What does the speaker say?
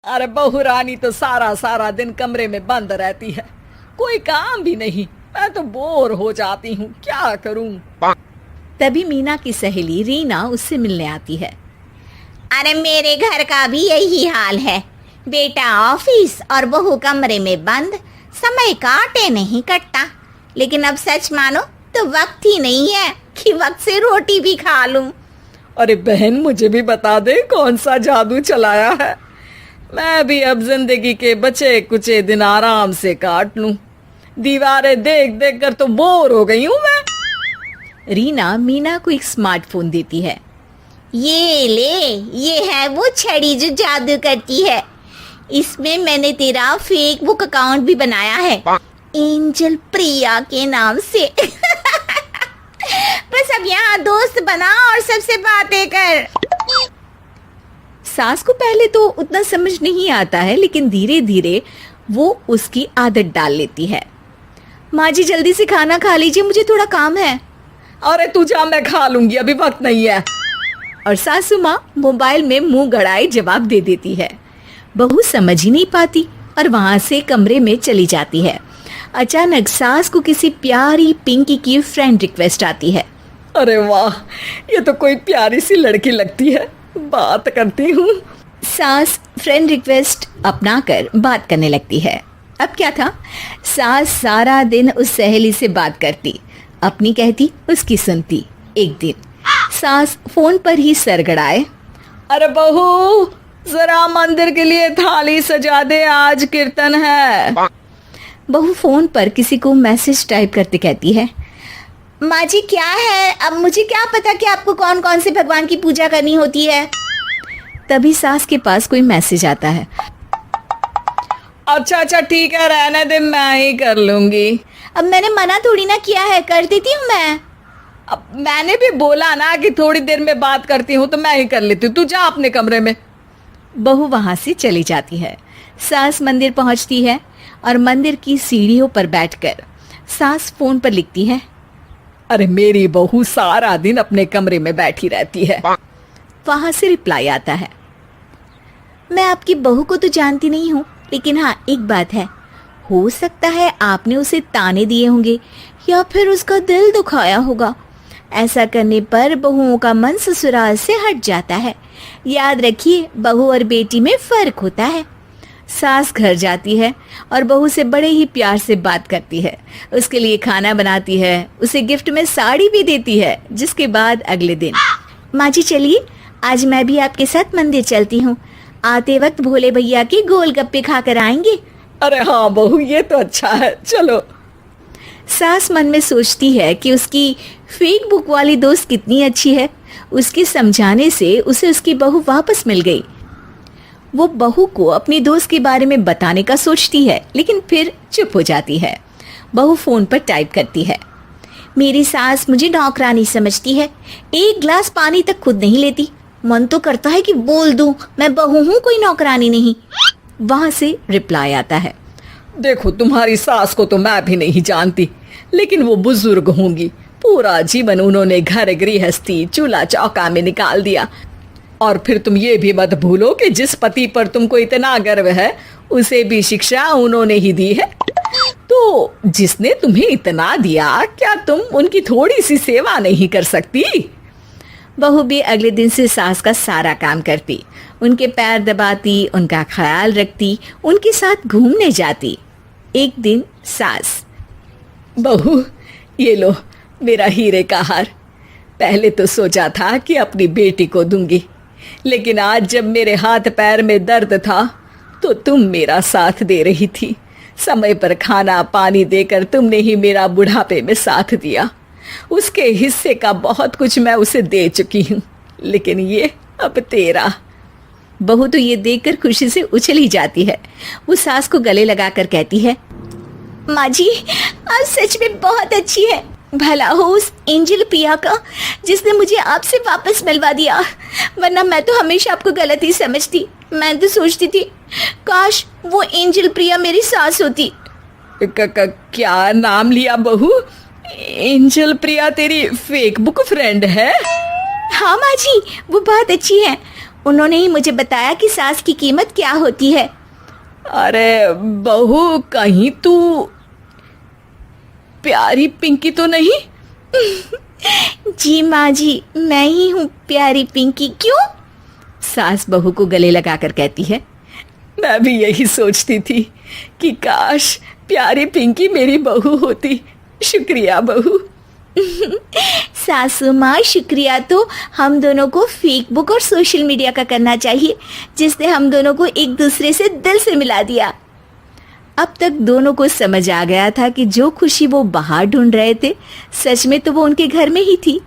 अरे बहू रानी तो सारा सारा दिन कमरे में बंद रहती है, कोई काम भी नहीं। मैं तो बोर हो जाती हूँ, क्या करूँ। तभी मीना की सहेली रीना उससे मिलने आती है। अरे मेरे घर का भी यही हाल है, बेटा ऑफिस और बहू कमरे में बंद, समय काटे नहीं कटता। लेकिन अब सच मानो तो वक्त ही नहीं है कि वक्त से रोटी भी खा लूं। अरे बहन, मुझे भी बता दे कौन सा जादू चलाया है। मैं भी अब जिंदगी के बचे कुचे दिन आराम से काट लूं। दीवारें देख देख कर तो बोर हो गई हूं मैं। रीना मीना को एक स्मार्टफोन देती है। ये ले, ये है वो छड़ी जो जादू करती है। इसमें मैंने तेरा फेसबुक अकाउंट भी बनाया है, एंजल प्रिया के नाम से। बस अब यहाँ दोस्त बना और सबसे बातें कर। सास को पहले तो उतना समझ नहीं आता है, लेकिन धीरे धीरे वो उसकी आदत डाल लेती है। माँ जी जल्दी से खाना खा लीजिए, मुझे थोड़ा काम है। अरे तू जा, मैं खा लूंगी, अभी वक्त नहीं है। और सासू माँ मोबाइल में मुंह गड़ाए जवाब दे देती है। बहू समझ ही नहीं पाती और वहां से कमरे में चली जाती है। अचानक सास को किसी प्यारी पिंकी की फ्रेंड रिक्वेस्ट आती है। अरे वाह, ये तो कोई प्यारी सी लड़की लगती है, बात करती हूँ। सास फ्रेंड रिक्वेस्ट अपनाकर बात करने लगती है। अब क्या था, सास सारा दिन उस सहेली से बात करती, अपनी कहती, उसकी सुनती। एक दिन सास फोन पर ही सरगड़ाए। अरे बहू, जरा मंदिर के लिए थाली सजा दे, आज कीर्तन है। बहू फोन पर किसी को मैसेज टाइप करते कहती है। माँ जी क्या है, अब मुझे क्या पता कि आपको कौन कौन से भगवान की पूजा करनी होती है। तभी सास के पास कोई मैसेज आता है। अच्छा अच्छा ठीक है, रहने दे, मैं ही कर लूंगी। अब मैंने मना थोड़ी ना किया है, कर देती हूँ मैं। अब मैंने भी बोला ना कि थोड़ी देर में बात करती हूँ, तो मैं ही कर लेती हूँ, तू जा अपने कमरे में। बहू वहां से चली जाती है। सास मंदिर पहुंचती है और मंदिर की सीढ़ियों पर बैठकर सास फोन पर लिखती है। अरे मेरी बहू सारा दिन अपने कमरे में बैठी रहती है। वहां से रिप्लाई आता है। मैं आपकी बहू को तो जानती नहीं हूँ, लेकिन हाँ एक बात है, हो सकता है आपने उसे ताने दिए होंगे या फिर उसका दिल दुखाया होगा। ऐसा करने पर बहुओं का मन ससुराल से हट जाता है। याद रखिए, बहू और बेटी में फर्क होता है। सास घर जाती है और बहू से बड़े ही प्यार से बात करती है, उसके लिए खाना बनाती है, उसे गिफ्ट में साड़ी भी देती है। जिसके बाद अगले दिन, माँ जी चलिए, आज मैं भी आपके साथ मंदिर चलती हूँ, आते वक्त भोले भैया के गोलगप्पे खाकर आएंगे। अरे हाँ बहू, ये तो अच्छा है, चलो। सास मन में सोचती है कि उसकी फेसबुक वाली दोस्त कितनी अच्छी है। उसके समझाने से उसे उसकी बहू वापस मिल गई। वो बहू को अपनी दोस्त के बारे में बताने का सोचती है, लेकिन फिर चुप हो जाती है। बहू फोन पर टाइप करती है। मेरी सास मुझे नौकरानी समझती है, एक गिलास पानी तक खुद नहीं लेती। मन तो करता है कि बोल दूं, मैं बहू हूँ, कोई नौकरानी नहीं। वहां से रिप्लाई आता है। देखो, तुम्हारी सास को तो मैं भी नहीं जानती, लेकिन वो बुजुर्ग होंगी। पूरा जीवन उन्होंने घर गृहस्थी चूल्हा चौका में निकाल दिया। और फिर तुम ये भी मत भूलो कि जिस पति पर तुमको इतना गर्व है, उसे भी शिक्षा उन्होंने ही दी है। तो जिसने तुम्हें इतना दिया, क्या तुम उनकी थोड़ी सी सेवा नहीं कर सकती? बहू भी अगले दिन से सास का सारा काम करती, उनके पैर दबाती, उनका ख्याल रखती, उनके साथ घूमने जाती। एक दिन सास, बहू ये लो मेरा हीरे का हार। पहले तो सोचा था कि अपनी बेटी को दूंगी, लेकिन आज जब मेरे हाथ पैर में दर्द था तो तुम मेरा साथ दे रही थी। समय पर खाना पानी देकर तुमने ही मेरा बुढ़ापे में साथ दिया। उसके हिस्से का बहुत कुछ मैं उसे दे चुकी हूँ, लेकिन ये अब तेरा। बहू तो ये देखकर खुशी से उछल ही जाती है। वो सास को गले लगाकर कहती है। माँ जी, आप सच में बहुत अच्छी है। भला हो उस एंजल प्रिया का जिसने मुझे आपसे वापस मिलवा दिया, वरना मैं तो हमेशा आपको गलत ही समझती। मैं तो सोचती थी काश वो एंजल प्रिया मेरी सास होती। क्या नाम लिया बहू? एंजल प्रिया तेरी फेसबुक फ्रेंड है? हाँ माँ जी, वो बहुत अच्छी है। उन्होंने ही मुझे बताया कि सास की कीमत क्या होती है। अरे बहू, कहीं तू प्यारी पिंकी तो नहीं? जी माँ जी, मैं ही हूँ प्यारी पिंकी। क्यों? सास बहू को गले लगाकर कहती है। मैं भी यही सोचती थी कि काश प्यारी पिंकी मेरी बहू होती। शुक्रिया बहू। सासू माँ, शुक्रिया तो हम दोनों को फेसबुक और सोशल मीडिया का करना चाहिए, जिसने हम दोनों को एक दूसरे से दिल से मिला दिया। अब तक दोनों को समझ आ गया था कि जो खुशी वो बाहर ढूंढ रहे थे, सच में तो वो उनके घर में ही थी।